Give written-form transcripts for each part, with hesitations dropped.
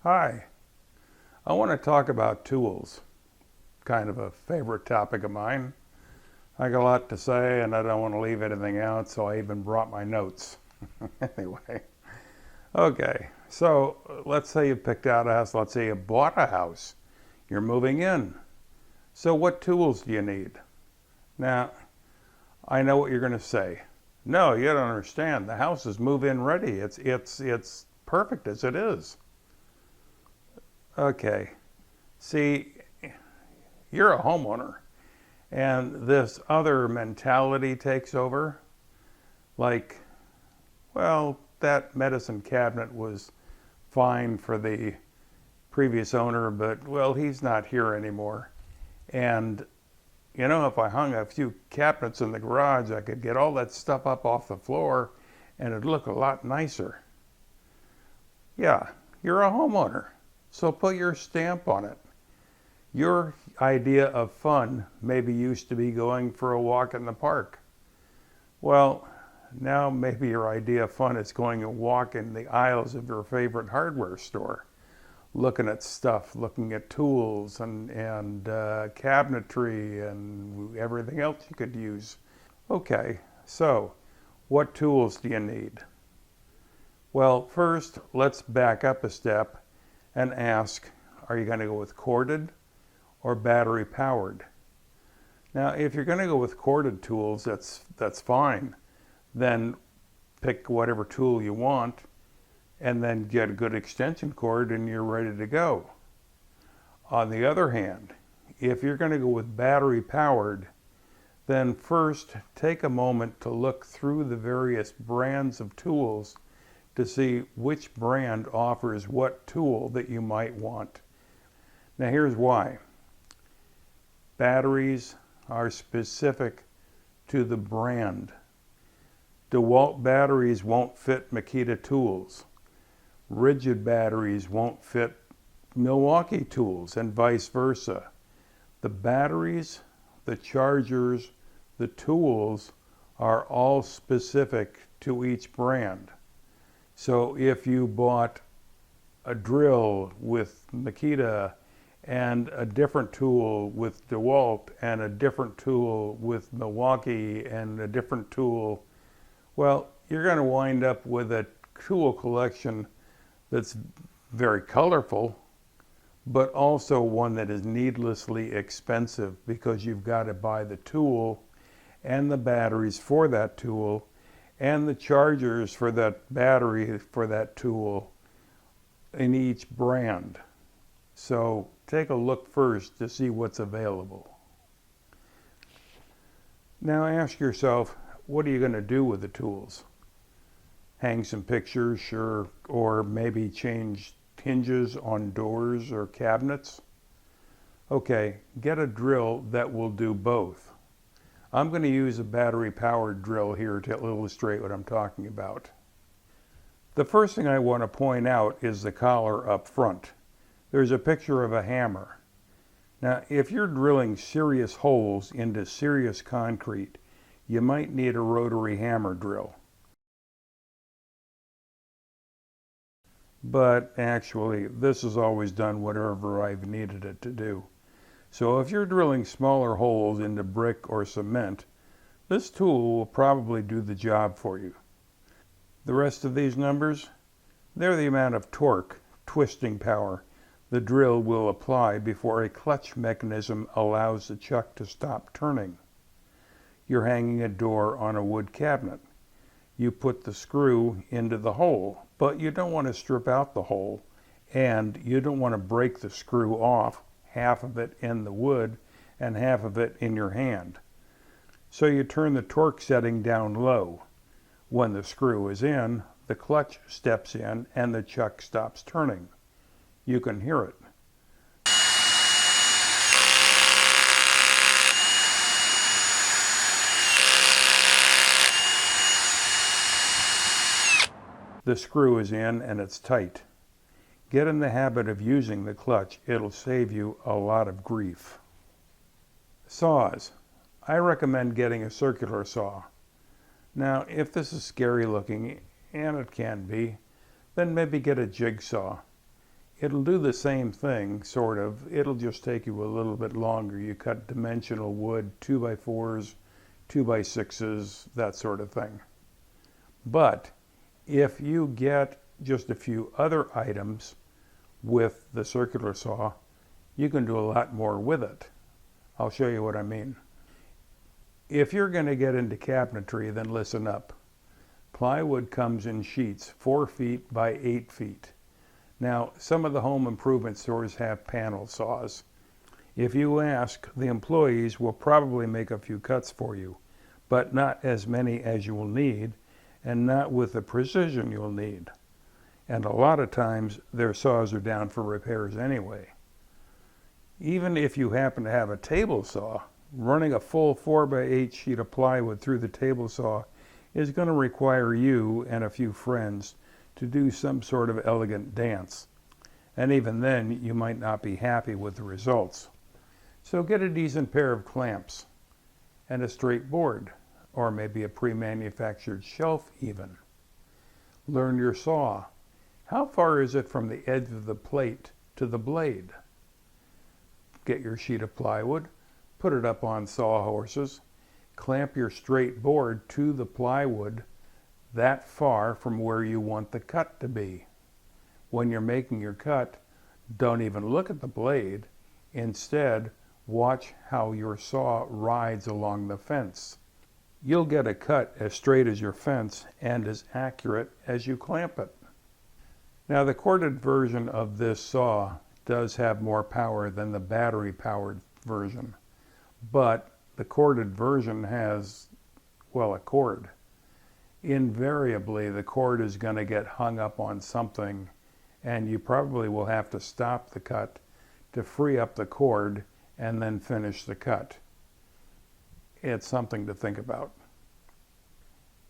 Hi, I want to talk about tools, kind of a favorite topic of mine. I got a lot to say and I don't want to leave anything out, so I even brought my notes. Anyway, okay, so let's say you picked out a house, let's say you bought a house, you're moving in. So what tools do you need? Now, I know what you're going to say. No, you don't understand. The house is move-in ready. It's perfect as it is. Okay, see, you're a homeowner, and this other mentality takes over. Like, well, that medicine cabinet was fine for the previous owner, but, well, he's not here anymore. And, you know, if I hung a few cabinets in the garage, I could get all that stuff up off the floor, and it'd look a lot nicer. Yeah, you're a homeowner, so put your stamp on it. Your idea of fun maybe used to be going for a walk in the park. Well, now maybe your idea of fun is going a walk in the aisles of your favorite hardware store, looking at stuff, looking at tools and cabinetry and everything else you could use. Okay, so what tools do you need? Well, first, let's back up a step and ask, are you going to go with corded or battery powered? Now, if you're going to go with corded tools, that's fine. Then pick whatever tool you want and then get a good extension cord and you're ready to go. On the other hand, if you're going to go with battery powered, then first take a moment to look through the various brands of tools to see which brand offers what tool that you might want. Now here's why. Batteries are specific to the brand. DeWalt batteries won't fit Makita tools. Rigid batteries won't fit Milwaukee tools and vice versa. The batteries, the chargers, the tools are all specific to each brand. So if you bought a drill with Makita and a different tool with DeWalt and a different tool with Milwaukee and a different tool, well, you're going to wind up with a tool collection that's very colorful, but also one that is needlessly expensive because you've got to buy the tool and the batteries for that tool and the chargers for that battery for that tool in each brand. So take a look first to see what's available. Now ask yourself, what are you going to do with the tools? Hang some pictures, sure, or maybe change hinges on doors or cabinets? Okay, get a drill that will do both. I'm going to use a battery-powered drill here to illustrate what I'm talking about. The first thing I want to point out is the collar up front. There's a picture of a hammer. Now, if you're drilling serious holes into serious concrete, you might need a rotary hammer drill. But actually, this has always done whatever I've needed it to do. So if you're drilling smaller holes into brick or cement, this tool will probably do the job for you. The rest of these numbers, they're the amount of torque, twisting power, the drill will apply before a clutch mechanism allows the chuck to stop turning. You're hanging a door on a wood cabinet. You put the screw into the hole, but you don't want to strip out the hole, and you don't want to break the screw off, half of it in the wood and half of it in your hand. So you turn the torque setting down low. When the screw is in, the clutch steps in and the chuck stops turning. You can hear it. The screw is in and it's tight. Get in the habit of using the clutch. It'll save you a lot of grief. Saws. I recommend getting a circular saw. Now, if this is scary looking, and it can be, then maybe get a jigsaw. It'll do the same thing, sort of. It'll just take you a little bit longer. You cut dimensional wood, 2x4s, 2x6s, that sort of thing. But if you get just a few other items with the circular saw, you can do a lot more with it. I'll show you what I mean. If you're going to get into cabinetry, then listen up. Plywood comes in sheets 4 feet by 8 feet. Now, some of the home improvement stores have panel saws. If you ask, the employees will probably make a few cuts for you, but not as many as you will need, and not with the precision you'll need. And a lot of times, their saws are down for repairs anyway. Even if you happen to have a table saw, running a full 4x8 sheet of plywood through the table saw is going to require you and a few friends to do some sort of elegant dance. And even then, you might not be happy with the results. So get a decent pair of clamps and a straight board, or maybe a pre-manufactured shelf even. Learn your saw. How far is it from the edge of the plate to the blade? Get your sheet of plywood, put it up on saw horses, clamp your straight board to the plywood that far from where you want the cut to be. When you're making your cut, don't even look at the blade. Instead, watch how your saw rides along the fence. You'll get a cut as straight as your fence and as accurate as you clamp it. Now, the corded version of this saw does have more power than the battery-powered version, but the corded version has, well, a cord. Invariably, the cord is going to get hung up on something, and you probably will have to stop the cut to free up the cord and then finish the cut. It's something to think about.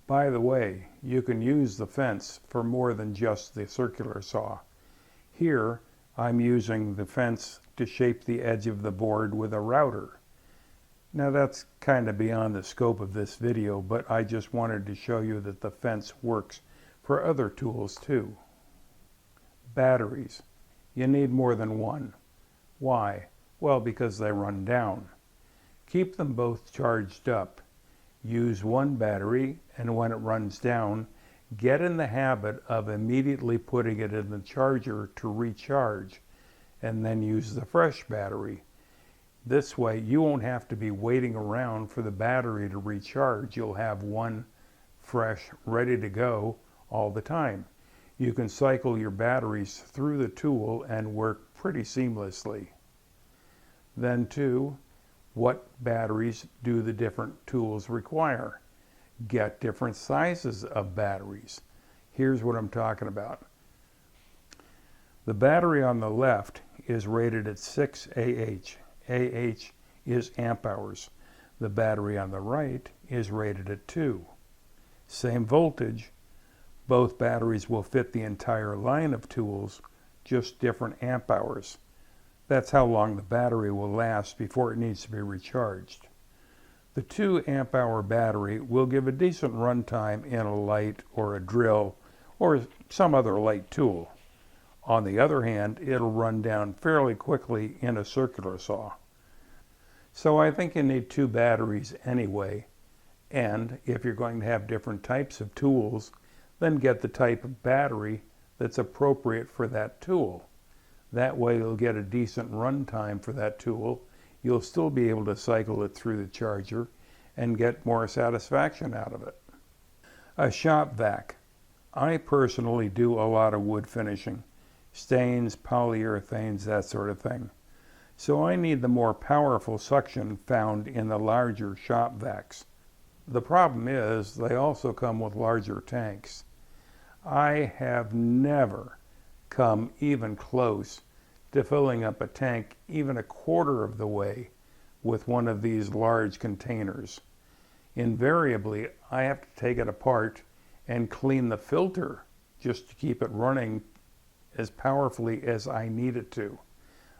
By the way, you can use the fence for more than just the circular saw. Here, I'm using the fence to shape the edge of the board with a router. Now that's kind of beyond the scope of this video, but I just wanted to show you that the fence works for other tools too. Batteries. You need more than one. Why? Well, because they run down. Keep them both charged up. Use one battery, and when it runs down, get in the habit of immediately putting it in the charger to recharge, and then use the fresh battery. This way, you won't have to be waiting around for the battery to recharge. You'll have one fresh, ready to go all the time. You can cycle your batteries through the tool and work pretty seamlessly. Then too, what batteries do the different tools require? Get different sizes of batteries. Here's what I'm talking about. The battery on the left is rated at 6 AH. AH is amp hours. The battery on the right is rated at 2. Same voltage. Both batteries will fit the entire line of tools, just different amp hours. That's how long the battery will last before it needs to be recharged. The 2 amp hour battery will give a decent runtime in a light or a drill or some other light tool. On the other hand, it'll run down fairly quickly in a circular saw. So I think you need 2 batteries anyway, and if you're going to have different types of tools, then get the type of battery that's appropriate for that tool. That way you'll get a decent run time for that tool. You'll still be able to cycle it through the charger and get more satisfaction out of it. A shop vac. I personally do a lot of wood finishing. Stains, polyurethanes, that sort of thing. So I need the more powerful suction found in the larger shop vacs. The problem is they also come with larger tanks. I have never come even close to filling up a tank even a quarter of the way with one of these large containers. Invariably, I have to take it apart and clean the filter just to keep it running as powerfully as I need it to.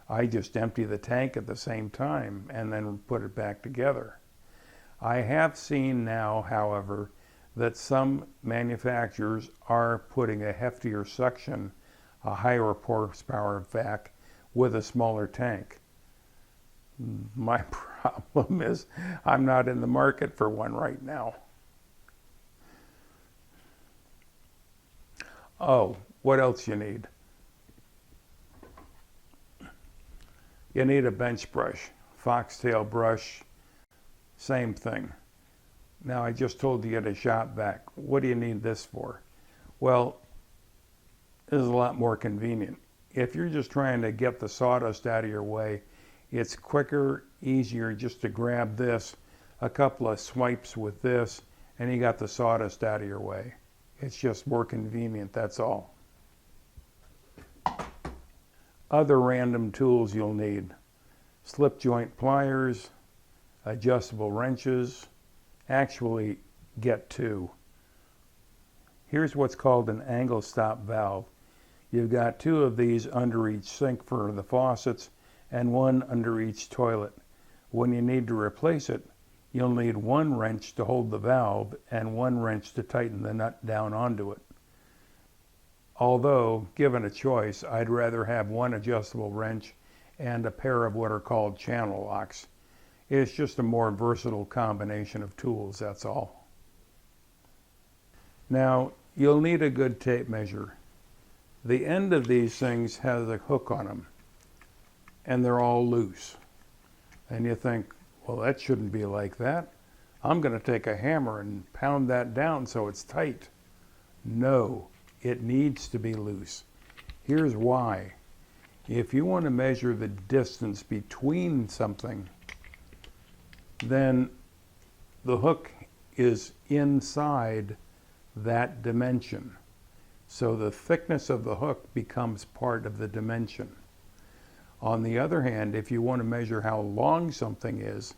I just empty the tank at the same time and then put it back together. I have seen now, however, that some manufacturers are putting a heftier suction a higher horsepower vac with a smaller tank. My problem is I'm not in the market for one right now. Oh, what else you need? You need a bench brush, foxtail brush, same thing. Now I just told you to get a shop vac. What do you need this for? Well, this is a lot more convenient. If you're just trying to get the sawdust out of your way, it's quicker, easier just to grab this, a couple of swipes with this, and you got the sawdust out of your way. It's just more convenient, that's all. Other random tools you'll need: slip joint pliers, adjustable wrenches. Actually, get two. Here's what's called an angle stop valve. You've got two of these under each sink for the faucets and one under each toilet. When you need to replace it, you'll need one wrench to hold the valve and one wrench to tighten the nut down onto it. Although, given a choice, I'd rather have one adjustable wrench and a pair of what are called channel locks. It's just a more versatile combination of tools, that's all. Now, you'll need a good tape measure. The end of these things has a hook on them, and they're all loose. And you think, well, that shouldn't be like that. I'm going to take a hammer and pound that down so it's tight. No, it needs to be loose. Here's why. If you want to measure the distance between something, then the hook is inside that dimension. So the thickness of the hook becomes part of the dimension. On the other hand, if you want to measure how long something is,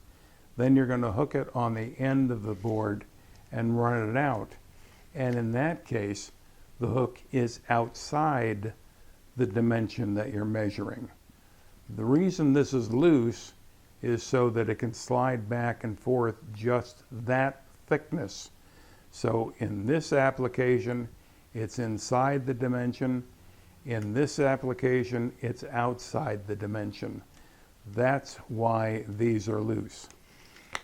then you're going to hook it on the end of the board and run it out. And in that case, the hook is outside the dimension that you're measuring. The reason this is loose is so that it can slide back and forth just that thickness. So in this application, it's inside the dimension. In this application, it's outside the dimension. That's why these are loose.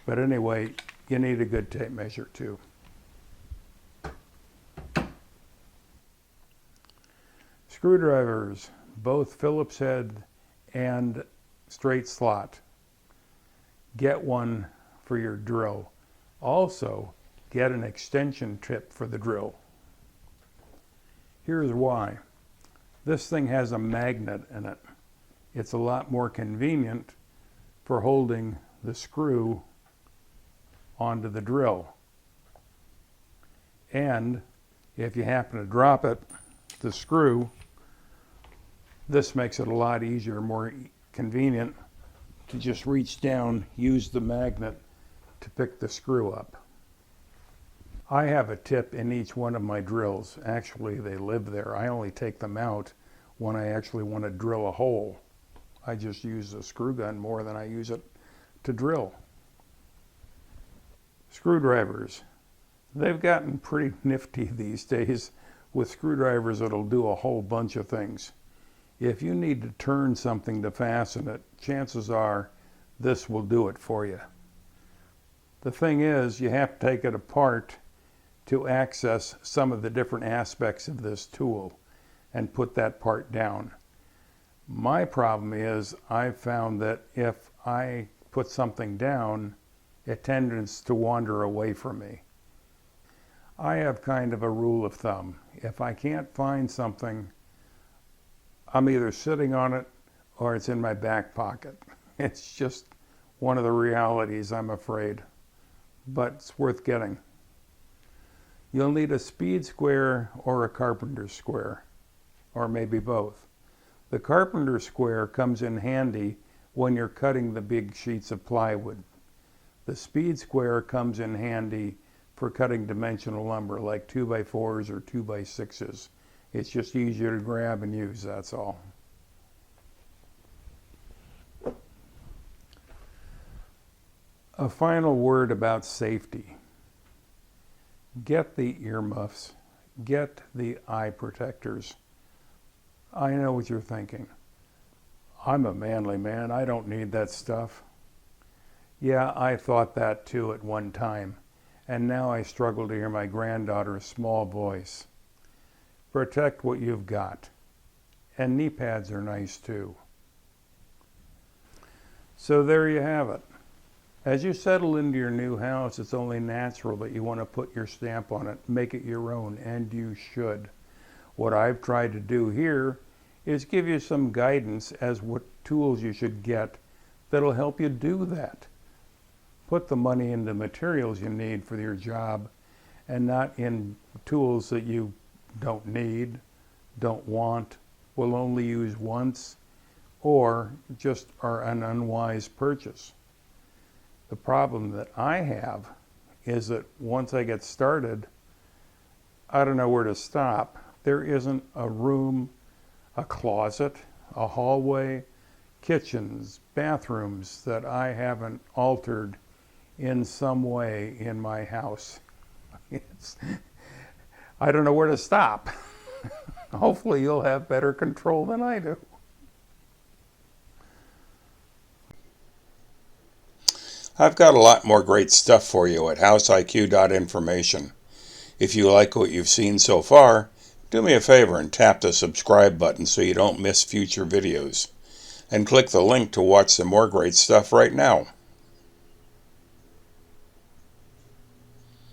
But anyway, you need a good tape measure too. Screwdrivers, both Phillips head and straight slot. Get one for your drill. Also, get an extension tip for the drill. Here's why. This thing has a magnet in it. It's a lot more convenient for holding the screw onto the drill. And if you happen to drop it, the screw, this makes it a lot easier, more convenient to just reach down, use the magnet to pick the screw up. I have a tip in each one of my drills. Actually, they live there. I only take them out when I actually want to drill a hole. I just use the screw gun more than I use it to drill. Screwdrivers. They've gotten pretty nifty these days with screwdrivers that'll do a whole bunch of things. If you need to turn something to fasten it, chances are this will do it for you. The thing is, you have to take it apart to access some of the different aspects of this tool and put that part down. My problem is I've found that if I put something down, it tends to wander away from me. I have kind of a rule of thumb. If I can't find something, I'm either sitting on it or it's in my back pocket. It's just one of the realities, I'm afraid, but it's worth getting. You'll need a speed square or a carpenter square, or maybe both. The carpenter square comes in handy when you're cutting the big sheets of plywood. The speed square comes in handy for cutting dimensional lumber like 2x4s or 2x6s. It's just easier to grab and use, that's all. A final word about safety. Get the earmuffs, get the eye protectors. I know what you're thinking. I'm a manly man. I don't need that stuff. Yeah, I thought that too at one time, and now I struggle to hear my granddaughter's small voice. Protect what you've got. And knee pads are nice too. So there you have it. As you settle into your new house, it's only natural that you want to put your stamp on it, make it your own, and you should. What I've tried to do here is give you some guidance as what tools you should get that'll help you do that. Put the money into materials you need for your job and not in tools that you don't need, don't want, will only use once, or just are an unwise purchase. The problem that I have is that once I get started, I don't know where to stop. There isn't a room, a closet, a hallway, kitchens, bathrooms that I haven't altered in some way in my house. I don't know where to stop. Hopefully you'll have better control than I do. I've got a lot more great stuff for you at houseiq.information. If you like what you've seen so far, do me a favor and tap the subscribe button so you don't miss future videos. And click the link to watch some more great stuff right now.